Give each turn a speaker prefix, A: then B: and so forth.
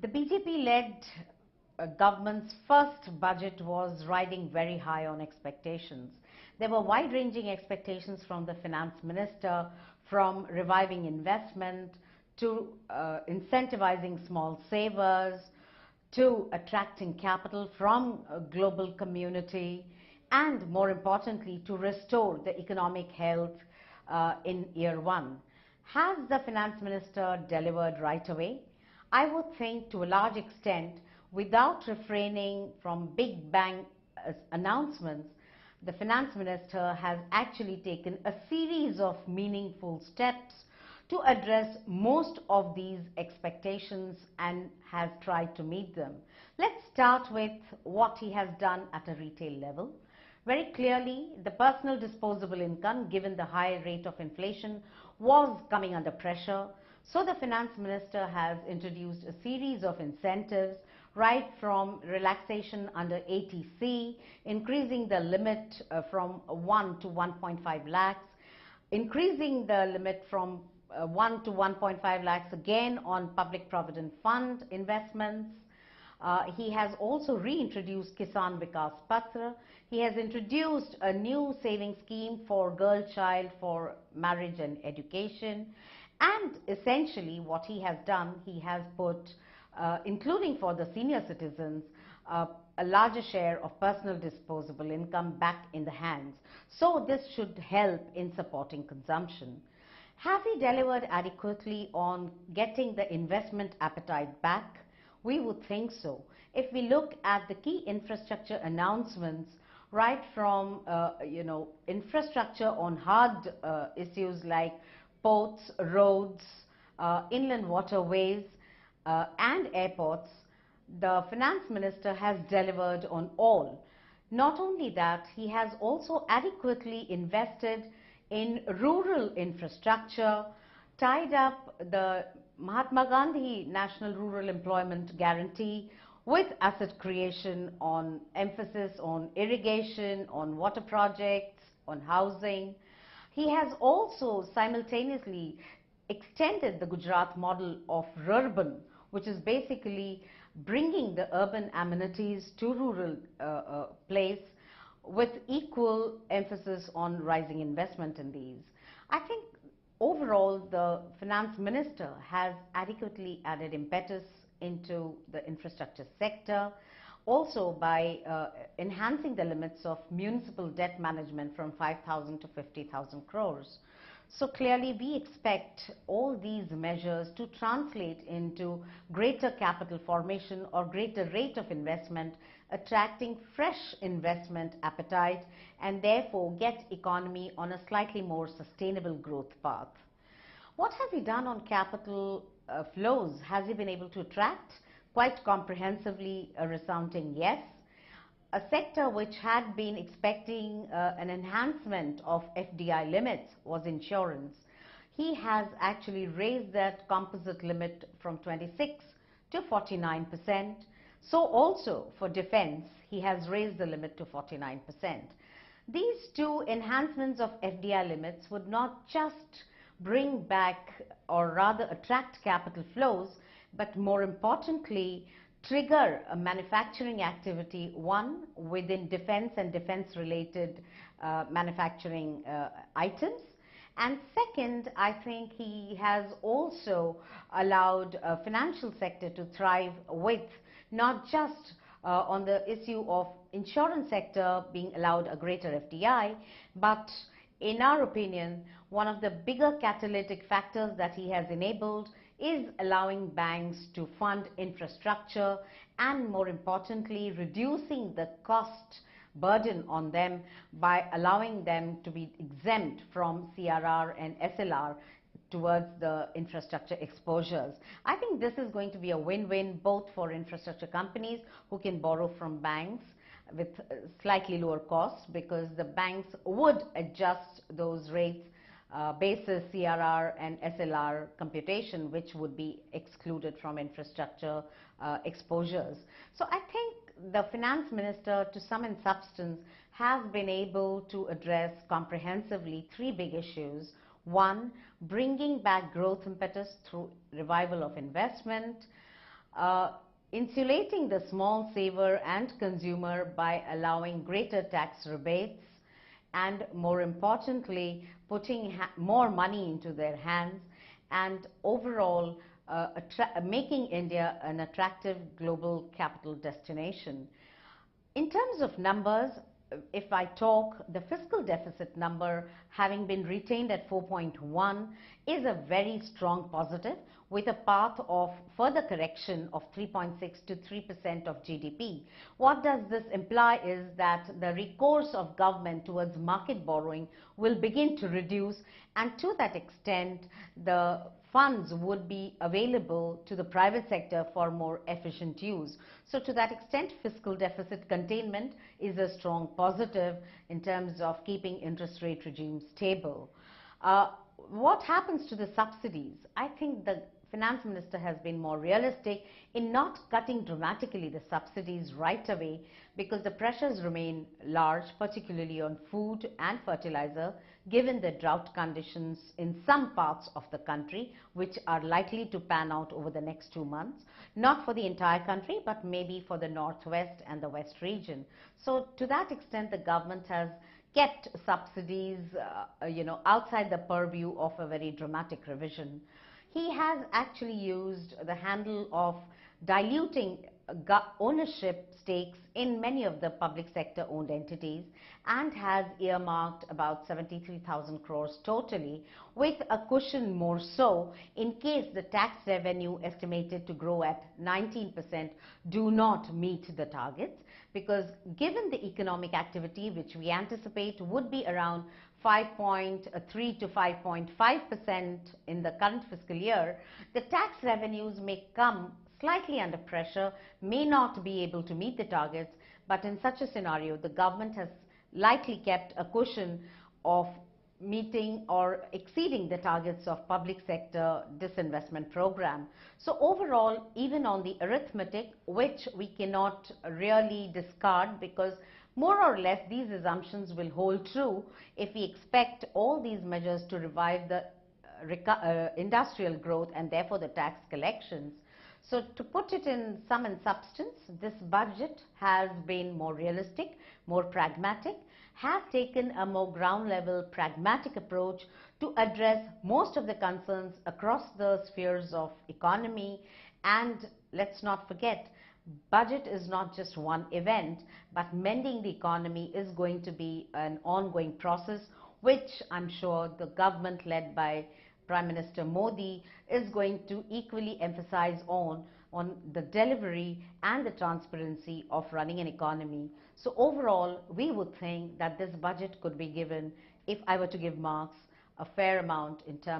A: The BJP-led government's first budget was riding very high on expectations. There were wide-ranging expectations from the finance minister, from reviving investment to incentivizing small savers, to attracting capital from a global community, and more importantly, to restore the economic health in year one. Has the finance minister delivered right away? I would think to a large extent, without refraining from big bang announcements, the finance minister has actually taken a series of meaningful steps to address most of these expectations and has tried to meet them. Let's start with what he has done at a retail level. Very clearly, the personal disposable income, given the high rate of inflation, was coming under pressure. So the finance minister has introduced a series of incentives, right from relaxation under ATC, increasing the limit from 1 to 1.5 lakhs, increasing the limit from 1 to 1.5 lakhs again on public provident fund investments. He has also reintroduced Kisan Vikas Patra. He has introduced a new saving scheme for girl child for marriage and education. And essentially what he has done, he has put, including for the senior citizens, a larger share of personal disposable income back in the hands. So this should help in supporting consumption. Have we delivered adequately on getting the investment appetite back? We would think so. If we look at the key infrastructure announcements, right from infrastructure on hard issues like ports, roads, inland waterways, and airports, the finance minister has delivered on all. Not only that, he has also adequately invested in rural infrastructure, tied up the Mahatma Gandhi National Rural Employment Guarantee with asset creation, on emphasis on irrigation, on water projects, on housing. He has also simultaneously extended the Gujarat model of Rurban, which is basically bringing the urban amenities to rural place with equal emphasis on rising investment in these. I think overall the finance minister has adequately added impetus into the infrastructure sector, also by enhancing the limits of municipal debt management from 5,000 to 50,000 crores. So clearly we expect all these measures to translate into greater capital formation or greater rate of investment, attracting fresh investment appetite, and therefore get economy on a slightly more sustainable growth path. What has he done on capital flows? Has he been able to attract? Quite comprehensively, a resounding yes. A sector which had been expecting an enhancement of FDI limits was insurance. He has actually raised that composite limit from 26 to 49%. So also for defense, he has raised the limit to 49%. These two enhancements of FDI limits would not just bring back, or rather attract capital flows, but more importantly, trigger a manufacturing activity, one, within defense and defense-related manufacturing items. And second, I think he has also allowed financial sector to thrive with not just on the issue of insurance sector being allowed a greater FDI, but in our opinion, one of the bigger catalytic factors that he has enabled is allowing banks to fund infrastructure and, more importantly, reducing the cost burden on them by allowing them to be exempt from CRR and SLR towards the infrastructure exposures. I think this is going to be a win-win both for infrastructure companies who can borrow from banks with slightly lower costs, because the banks would adjust those rates basis CRR and SLR computation, which would be excluded from infrastructure exposures. So I think the finance minister, to sum in substance, has been able to address comprehensively three big issues. One, bringing back growth impetus through revival of investment. uh, insulating the small saver and consumer by allowing greater tax rebates, and more importantly, putting more money into their hands, and overall making India an attractive global capital destination. In terms of numbers, if I talk, the fiscal deficit number having been retained at 4.1 is a very strong positive, with a path of further correction of 3.6 to 3% of GDP. What does this imply is that the recourse of government towards market borrowing will begin to reduce, and to that extent the funds would be available to the private sector for more efficient use. So to that extent, fiscal deficit containment is a strong positive in terms of keeping interest rate regime stable. What happens to the subsidies? I think the finance minister has been more realistic in not cutting dramatically the subsidies right away, because the pressures remain large, particularly on food and fertilizer, given the drought conditions in some parts of the country, which are likely to pan out over the next 2 months, not for the entire country, but maybe for the northwest and the west region. So to that extent, the government has kept subsidies, outside the purview of a very dramatic revision. He has actually used the handle of diluting ownership stakes in many of the public sector owned entities, and has earmarked about 73,000 crores totally, with a cushion more so in case the tax revenue estimated to grow at 19% do not meet the targets, because given the economic activity which we anticipate would be around 5.3 to 5.5% in the current fiscal year, the tax revenues may come slightly under pressure, may not be able to meet the targets, but in such a scenario, the government has likely kept a cushion of meeting or exceeding the targets of public sector disinvestment program. So overall, even on the arithmetic, which we cannot really discard, because more or less these assumptions will hold true if we expect all these measures to revive the industrial growth and therefore the tax collections. So to put it in sum and substance, this budget has been more realistic, more pragmatic, has taken a more ground level pragmatic approach to address most of the concerns across the spheres of economy. And let's not forget, budget is not just one event, but mending the economy is going to be an ongoing process, which I'm sure the government led by Prime Minister Modi is going to equally emphasize on the delivery and the transparency of running an economy. So overall, we would think that this budget could be given, if I were to give marks, a fair amount in terms